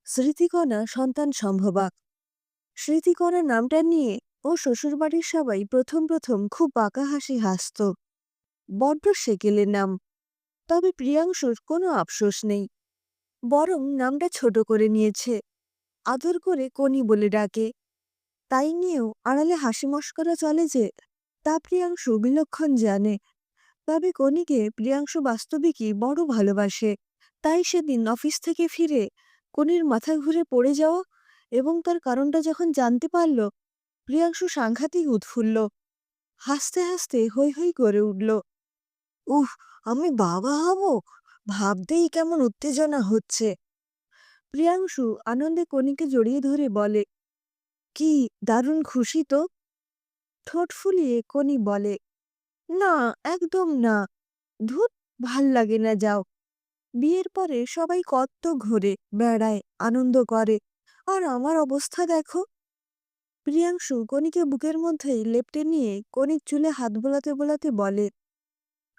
স্মৃতিকণা সন্তান সম্ভবা। স্মৃতিকণা নামটা নিয়ে ও শ্বশুরবাড়ির সবাই প্রথম প্রথম খুব বাঁকা হাসি হাসত। বড্ড সেকেলে নাম। তবে প্রিয়াংশুর কোনো আফসোস নেই, বরং নামটা ছোট করে নিয়েছে, আদর করে কনি বলে ডাকে। তাই নিয়েও আড়ালে হাসি মশকরা চলে যে, তা প্রিয়াংশু বিলক্ষণ জানে। তবে কনিকে প্রিয়াংশু বাস্তবিকই বড় ভালোবাসে। তাই সেদিন অফিস থেকে ফিরে কনির মাথা ঘুরে পড়ে যাওয়া এবং তার কারণটা যখন জানতে পারল, প্রিয়াংশু সাংঘাতিক উৎফুল্ল। হাসতে হাসতে হৈ হৈ করে উঠল। উহ, আমি বাবা হব, ভাবতেই কেমন উত্তেজনা হচ্ছে। প্রিয়াংশু আনন্দে কনিকে জড়িয়ে ধরে বলে, কি দারুণ খুশি তো। ঠোঁট ফুলিয়ে কনি বলে, না, একদম না। ধুত, ভাল লাগে না, যাও। বিয়ের পরে সবাই কত ঘোরে বেড়ায়, আনন্দ করে, আর আমার অবস্থা দেখো। প্রিয়াংশু কনিকে বুকের মধ্যেই লেপ্টে নিয়ে কনির চুলে হাত বোলাতে বোলাতে বলে,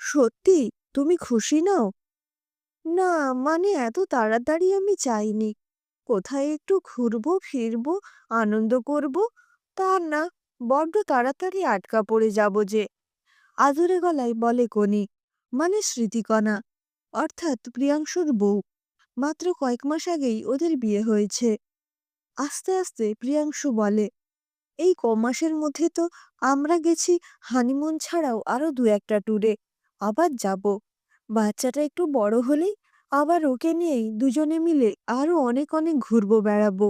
সত্যি তুমি খুশি নও? না, মানে এত তাড়াতাড়ি আমি চাইনি। কোথায় একটু ঘুরবো ফিরবো, আনন্দ করব, তা না, বড্ড তাড়াতাড়ি আটকা পড়ে যাব যে। আদুরে গলায় বলে কনি, মানে স্মৃতিকণা, অর্থাৎ প্রিয়াংশুর বউ। মাত্র কয়েক মাস আগেই ওদের বিয়ে হয়েছে। আস্তে আস্তে প্রিয়াংশু বলে, এই কমাসের মধ্যে তো আমরা গেছি হানিমুন ছাড়াও আরো দু একটা ট্যুরে, আবার যাব। বাচ্চাটা একটু বড় হলেই আবার ওকে নিয়েই দুজনে মিলে আরো অনেক অনেক ঘুরবো বেড়াবো।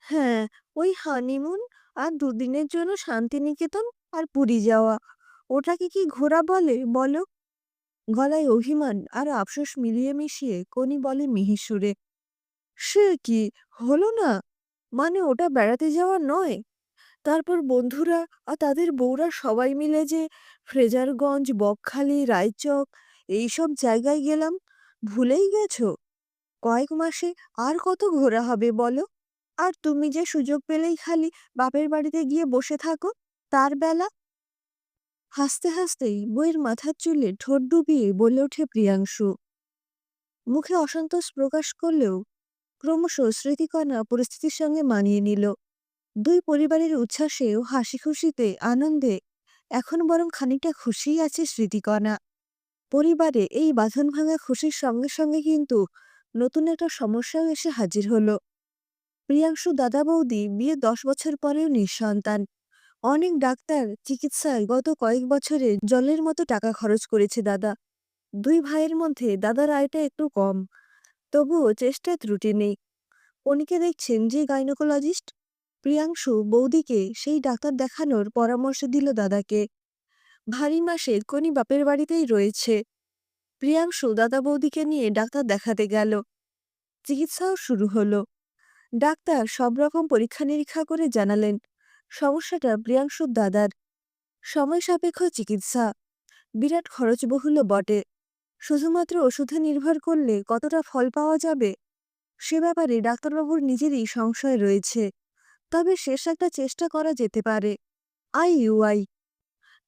হ্যাঁ, ওই হানিমুন আর দুদিনের জন্য শান্তিনিকেতন আর পুরী যাওয়া, ওটাকে কি ঘোরা বলে বলো? গলায় অভিমান আর আফসোস মিলিয়ে মিশিয়ে কনি বলে মিহির সুরে, সে কি, হলো না? মানে ওটা বেড়াতে যাওয়া নয়? তারপর বন্ধুরা আর তাদের বউরা সবাই মিলে যে ফ্রেজারগঞ্জ, বকখালি, রায়চক এইসব জায়গায় গেলাম, ভুলেই গেছো? কয়েক মাসে আর কত ঘোরা হবে বলো? আর তুমি যে সুযোগ পেলেই খালি বাপের বাড়িতে গিয়ে বসে থাকো, তার বেলা। হাসতে হাসতেই বইয়ের মাথার চুলে ঠোঁট ডুবিয়ে বলে ওঠে প্রিয়াংশু। মুখে অসন্তোষ প্রকাশ করলেও ক্রমশ স্মৃতিকণা পরিস্থিতির সঙ্গে মানিয়ে নিল। দুই পরিবারের উচ্ছ্বাসে ও হাসি খুশিতে আনন্দে এখন বরং খানিকটা খুশিই আছে স্মৃতিকণা। পরিবারে এই বাঁধন ভাঙা খুশির সঙ্গে সঙ্গে কিন্তু নতুন একটা সমস্যাও এসে হাজির হলো। প্রিয়াংশু দাদা বৌদি বিয়ে 10 বছর পরেও নিঃসন্তান। অনেক ডাক্তার চিকিৎসায় গত কয়েক বছরে জলের মতো টাকা খরচ করেছে দাদা। দুই ভাইয়ের মধ্যে দাদার আয়টা একটু কম, তবুও চেষ্টায় ত্রুটি নেই। কনিকে দেখছেন যে গাইনোকোলজিস্ট, প্রিয়াংশু বৌদিকে সেই ডাক্তার দেখানোর পরামর্শ দিল দাদাকে। ভারী মাসে কনি বাপের বাড়িতেই রয়েছে। প্রিয়াংশু দাদা বৌদিকে নিয়ে ডাক্তার দেখাতে গেল। চিকিৎসাও শুরু হলো। ডাক্তার সব রকম পরীক্ষা নিরীক্ষা করে জানালেন, সমস্যাটা প্রিয়াংশুর দাদার। সময় সাপেক্ষ চিকিৎসা, বিরাট খরচবহুলও বটে। শুধুমাত্র ওষুধে নির্ভর করলে কতটা ফল পাওয়া যাবে, সে ব্যাপারে ডাক্তারবাবুর নিজেরই সংশয় রয়েছে। তবে শেষ একটা চেষ্টা করা যেতে পারে, আইইউআই।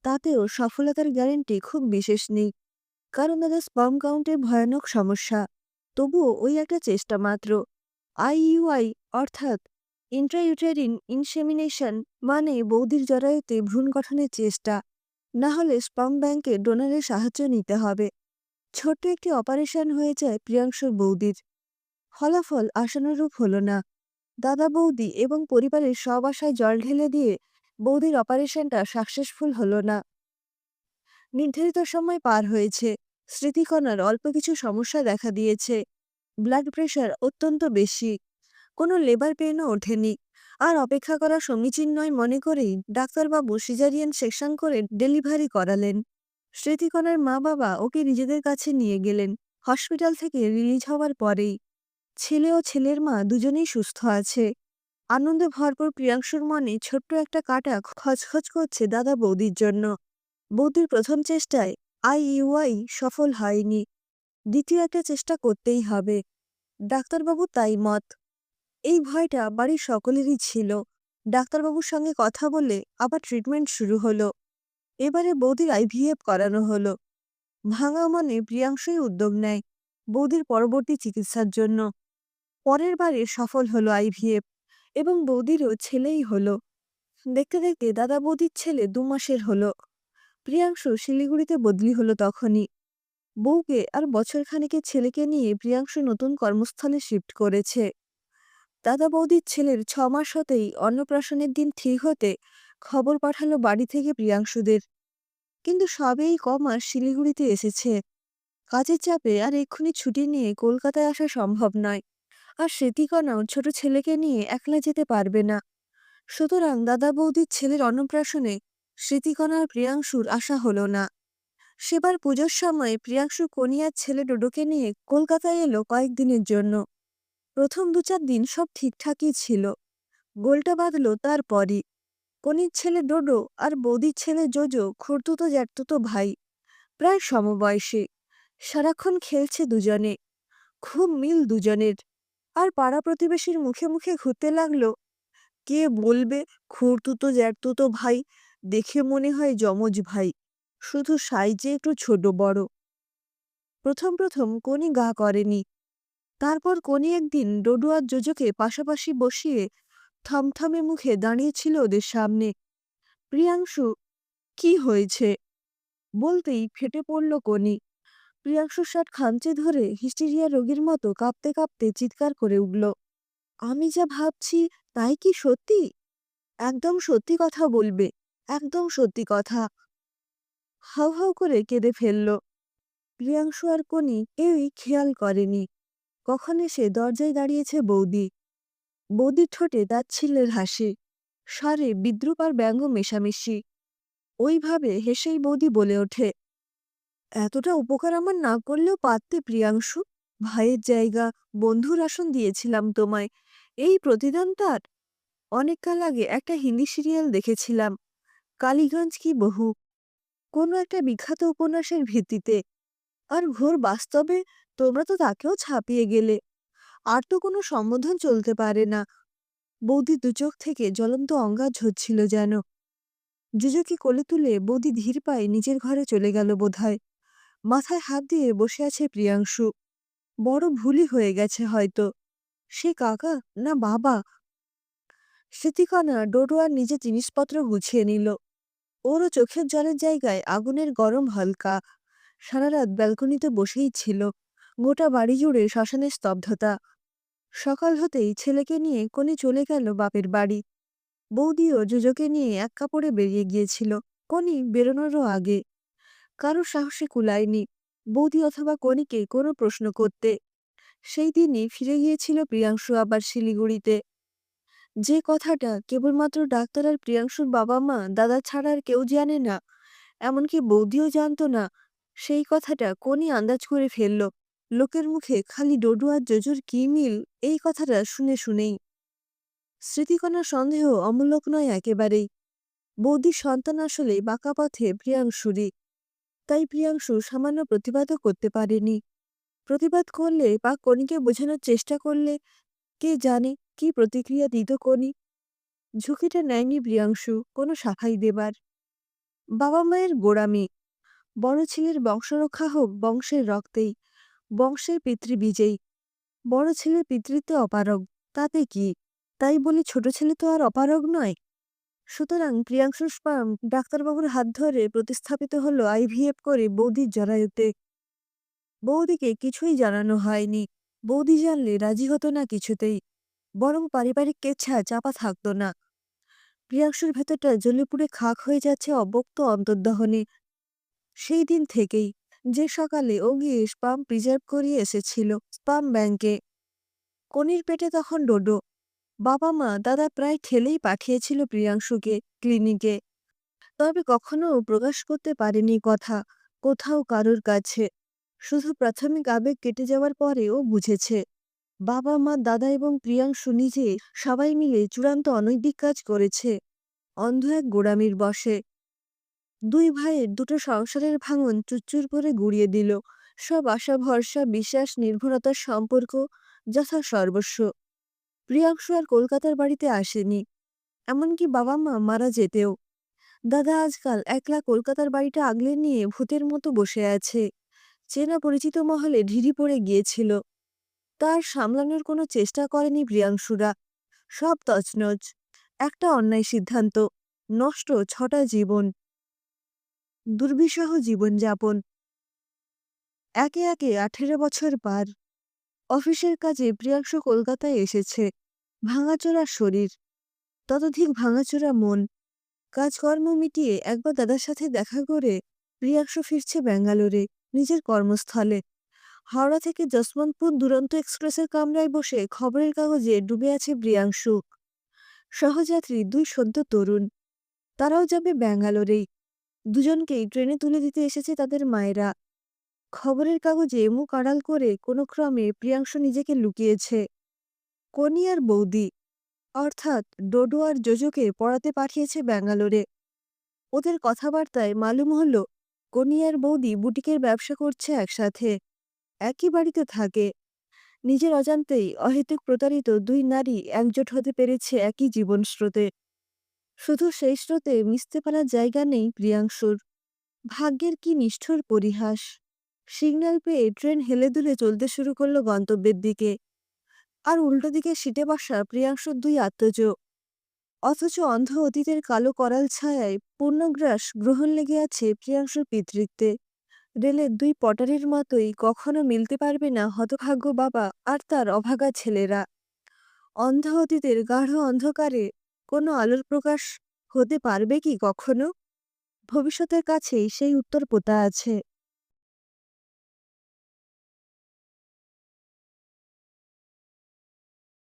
তাতেও সফলতার গ্যারেন্টি খুব বিশেষ নেই, কারণ তাদের স্পার্ম কাউন্টের ভয়ানক সমস্যা। তবুও ওই একটা চেষ্টা মাত্র। আইইউআই অর্থাৎ ইন্ট্রাইউটেরিন ইনসেমিনেশন, মানে বৌদির জরায়ুতে ভ্রূণ গঠনের চেষ্টা। না হলে স্পার্ম ব্যাংকে ডোনারের সাহায্য নিতে হবে। ছোট্ট একটি অপারেশন হয়ে যায় প্রিয়াংশুর বৌদির। ফলাফল আশানুরূপ হলো না। দাদা বৌদি এবং পরিবারের সব আশায় জল ঢেলে দিয়ে বৌদির অপারেশনটা সাকসেসফুল হলো না। নির্ধারিত সময় পার হয়েছে, স্মৃতিকণার অল্প কিছু সমস্যা দেখা দিয়েছে। ব্লাড প্রেশার অত্যন্ত বেশি, কোনো লেবার পেনও ওঠেনি। আর অপেক্ষা করা সমীচীন নয় মনে করেই ডাক্তারবাবু সিজারিয়ান সেকশন করে ডেলিভারি করালেন। স্মৃতিকণার মা বাবা ওকে নিজেদের কাছে নিয়ে গেলেন হসপিটাল থেকে রিলিজ হওয়ার পরেই। ছেলে ও ছেলের মা দুজনেই সুস্থ আছে। আনন্দে ভরপুর প্রিয়াংশুর মনে ছোট্ট একটা কাঁটা খচখচ করছে দাদা বৌদির জন্য। বৌদির প্রথম চেষ্টায় আইইউআই সফল হয়নি, দ্বিতীয় একটা চেষ্টা করতেই হবে। ডাক্তারবাবু তাই মত। এই ভয়টা বাড়ির সকলেরই ছিল। ডাক্তারবাবুর সঙ্গে কথা বলে আবার ট্রিটমেন্ট শুরু হলো। এবারে বৌদির আইভিএফ করানো হলো। ভাঙা মনে প্রিয়াংশুই উদ্যোগ নেয় বৌদির পরবর্তী চিকিৎসার জন্য। পরের বারে সফল হলো আইভিএফ এবং বৌদিরও ছেলেই হলো। দেখতে দেখতে দাদা বৌদির ছেলে 2 মাসের হলো। প্রিয়াংশু শিলিগুড়িতে বদলি হলো তখনই। বউকে আর বছরখানেকের ছেলেকে নিয়ে প্রিয়াংশু নতুন কর্মস্থলে শিফট করেছে। দাদা বৌদির ছেলের 6 মাস হতেই অন্নপ্রাশনের দিন ঠিক হতে খবর পাঠালো বাড়ি থেকে প্রিয়াংশুদের। কিন্তু সবেই কমাস শিলিগুড়িতে এসেছে। কাজের চাপে আর এক্ষুনি ছুটি নিয়ে কলকাতায় আসা সম্ভব নয়। আর স্মৃতিকণাও ছোট ছেলেকে নিয়ে একলা যেতে পারবে না। সুতরাং দাদা বৌদির ছেলের অন্নপ্রাশনে স্মৃতিকণা আর প্রিয়াংশুর আসা হলো না। সেবার পুজোর সময় প্রিয়াংশু কনিয়ার ছেলে ডোডোকে নিয়ে কলকাতায় এলো কয়েকদিনের জন্য। প্রথম 2-4 দিন সব ঠিকঠাকই ছিল। গোলটা বাঁধলো তারপরই। কনির ছেলে ডোডো আর বৌদির ছেলে জোজো খুড়তুতো জ্যাঠতুতো ভাই, প্রায় সমবয়সী। সারাক্ষণ খেলছে দুজনে। খুব মিল দুজনের। আর পাড়া প্রতিবেশীর মুখে মুখে ঘুরতে লাগলো, কে বলবে খুড়তুতো জ্যাঠতুতো ভাই, দেখে মনে হয় যমজ ভাই, শুধু সাইজে একটু ছোট বড়। প্রথম প্রথম কনি গা করেনি। তারপর কনি একদিন ডোডো আর জোজোকে পাশাপাশি বসিয়ে থমথমে মুখে দাঁড়িয়েছিল ওদের সামনে। প্রিয়াংশু, কি হয়েছে বলতেই ফেটে পড়ল কনি। প্রিয়াংশুর শার্ট খামচে ধরে হিস্টেরিয়া রোগীর মতো কাঁপতে কাঁপতে চিৎকার করে উঠল, আমি যা ভাবছি তাই কি সত্যি? একদম সত্যি কথা বলবে, একদম সত্যি কথা। হাউ হাউ করে কেঁদে ফেলল। প্রিয়াংশু আর কনি কেউই খেয়াল করেনি কখন এসে দরজায় দাঁড়িয়েছে বৌদি। বৌদির ঠোঁটে তাচ্ছিল্যের হাসি, স্বরে বিদ্রুপ আর ব্যঙ্গ মেশামেশি। ওইভাবে হেসেই বৌদি বলে ওঠে, এতটা উপকার আমার না করলেও পারতে প্রিয়াংশু। ভাইয়ের জায়গা, বন্ধুর আসন দিয়েছিলাম তোমায়, এই প্রতিদান তার? অনেককাল আগে একটা হিন্দি সিরিয়াল দেখেছিলাম, কালীগঞ্জ কি বহু, কোনো একটা বিখ্যাত উপন্যাসের ভিত্তিতে। আর ঘোর বাস্তবে তোমরা তো তাকেও ছাপিয়ে গেলে। আর তো কোনো সম্বোধন চলতে পারে না। বৌদি দুচোখ থেকে জ্বলন্ত অঙ্গার ঝরছিল যেন। জুজুকে কোলে তুলে বৌদি ধীর পায়ে নিজের ঘরে চলে গেল বোধহয়। মাথায় হাত দিয়ে বসে আছে প্রিয়াংশু। বড় ভুলই হয়ে গেছে হয়তো। সে কাকা না বাবা? স্মৃতিকণা ডোডো আর নিজের জিনিসপত্র গুছিয়ে নিল। ওরও চোখের জলের জায়গায় আগুনের গরম হালকা। সারা রাত ব্যালকনিতে বসেই ছিল। গোটা বাড়ি জুড়ে শ্মশানের স্তব্ধতা। সকাল হতেই ছেলেকে নিয়ে কনি চলে গেল বাপের বাড়ি। বৌদিও জুজোকে নিয়ে এক কাপড়ে বেরিয়ে গিয়েছিল কনি বেরোনোরও আগে। কারো সাহসে কুলায়নি বৌদি অথবা কনিকে কোনো প্রশ্ন করতে। সেই দিনই ফিরে গিয়েছিল প্রিয়াংশু আবার শিলিগুড়িতে। যে কথাটা কেবলমাত্র ডাক্তার আর প্রিয়াংশুর বাবা মা দাদা ছাড়া আর কেউ জানে না, এমনকি বৌদিও জানতো না, সেই কথাটা কনি আন্দাজ করে ফেলল। লোকের মুখে খালি ডোডো আর জোজোর কি মিল, এই কথাটা শুনে শুনেই। স্মৃতিকণার সন্দেহ অমূলক নয় একেবারেই। বৌদির সন্তান আসলে বাঁকা পথে প্রিয়াংশুরই। তাই প্রিয়াংশু সামান্য প্রতিবাদও করতে পারেনি। প্রতিবাদ করলে বা কনিকে বোঝানোর চেষ্টা করলে কে জানে কি প্রতিক্রিয়া দিত কনি। ঝুঁকিটা নেয়নি প্রিয়াংশু কোনো সাফাই দেবার। বাবা মায়ের গোঁড়ামি, বড় ছেলের বংশরক্ষা হোক বংশের রক্তেই, বংশের পিতৃবীজেই। বড় ছেলের পিতৃত্বে অপারগ, তাতে কি? তাই বলি ছোট ছেলে তো আর অপারগ নয়। সুতরাং প্রিয়াংশুর স্পার্ম ডাক্তারবাবুর হাত ধরে প্রতিস্থাপিত হলো আইভিএফ করে বৌদির জরায়ুতে। বৌদিকে কিছুই জানানো হয়নি। বৌদি জানলে রাজি হতো না কিছুতেই, বরং পারিবারিক কেচ্ছা চাপা থাকতো না। প্রিয়াংশুর ভেতরটা জ্বলে পুড়ে খাক হয়ে যাচ্ছে অব্যক্ত অন্তর্দহনে। সেই দিন থেকেই, যে সকালে ও গিয়ে স্পাম প্রিজার্ভ করিয়ে এসেছিল স্পাম ব্যাংকে। কনির পেটে তখন ডোডো। বাবা মা দাদা প্রায় ঠেলেই পাঠিয়েছিল প্রিয়াংশুকে ক্লিনিকে। তবে কখনো প্রকাশ করতে পারেনি কথা কোথাও কারোর কাছে। শুধু প্রাথমিক আবেগ কেটে যাওয়ার পরে ও বুঝেছে, বাবা মা দাদা এবং প্রিয়াংশু নিজে সবাই মিলে চূড়ান্ত অনৈতিক কাজ করেছে, অন্ধ এক গোঁড়ামির বশে। দুই ভাইয়ের দুটো সংসারের ভাঙন চুরচুর করে গুড়িয়ে দিল সব আশা ভরসা বিশ্বাস নির্ভরতার সম্পর্ক, যথা সর্বস্ব। প্রিয়াংশু আর কলকাতার বাড়িতে আসেনি, এমনকি বাবা মা মারা যেতেও। দাদা আজকাল একলা কলকাতার বাড়িটা আগলে নিয়ে ভূতের মতো বসে আছে। চেনা পরিচিত মহলে ঢিরি পড়ে গিয়েছিল। তার সামলানোর কোনো চেষ্টা করেনি প্রিয়াংশুরা। সব তছনছ। একটা অন্যায় সিদ্ধান্ত, নষ্ট ৬টা জীবন, দুর্বিষহ জীবনযাপন। একে একে ১৮ বছর পার। অফিসের কাজে প্রিয়াংশু কলকাতায় এসেছে। ভাঙাচোরা শরীর, ততোধিক ভাঙাচোরা মন। কাজকর্ম মিটিয়ে একবার দাদার সাথে দেখা করে প্রিয়াংশু ফিরছে ব্যাঙ্গালোরে, নিজের কর্মস্থলে। হাওড়া থেকে যশবন্তপুর দুরন্ত এক্সপ্রেসের কামরায় বসে খবরের কাগজে ডুবে আছে প্রিয়াংশু। সহযাত্রী ২ সদ্য তরুণ। তারাও যাবে ব্যাঙ্গালোরেই। দুজনকেই ট্রেনে তুলে দিতে এসেছে তাদের মায়েরা। খবরের কাগজে মুখ আড়াল করে কোনো ক্রমে প্রিয়াংশু নিজেকে লুকিয়েছে। কনি আর বৌদি, অর্থাৎ ডোডো আর জোজোকে পড়াতে পাঠিয়েছে ব্যাঙ্গালোরে। ওদের কথাবার্তায় মালুম হলো কনি আর বৌদি বুটিকের ব্যবসা করছে একসাথে, একই বাড়িতে থাকে। নিজের অজান্তেই অহেতুক প্রতারিত ২ নারী একজোট হতে পেরেছে একই জীবন স্রোতে। শুধু সেই স্রোতে মিশতে পারার জায়গা নেই প্রিয়াংশুর। ভাগ্যের কি নিষ্ঠুর পরিহাস! সিগন্যাল পেয়ে ট্রেন হেলে দুলে চলতে শুরু করলো গন্তব্যের দিকে। আর উল্টো দিকে সিটে বসা প্রিয়াংশুর ২ আত্মজ। অথচ অন্ধ অতীতের কালো করাল ছায়ায় পূর্ণগ্রাস গ্রহণ লেগে আছে প্রিয়াংশুর পিতৃত্বে। রেলের ২ পটারির মতোই কখনো মিলতে পারবে না হতভাগ্য বাবা আর তার অভাগা ছেলেরা। অন্ধ অতীতের গাঢ় অন্ধকারে কোনো আলোর প্রকাশ হতে পারবে কি কখনো? ভবিষ্যতের কাছেই সেই উত্তর পোতা আছে।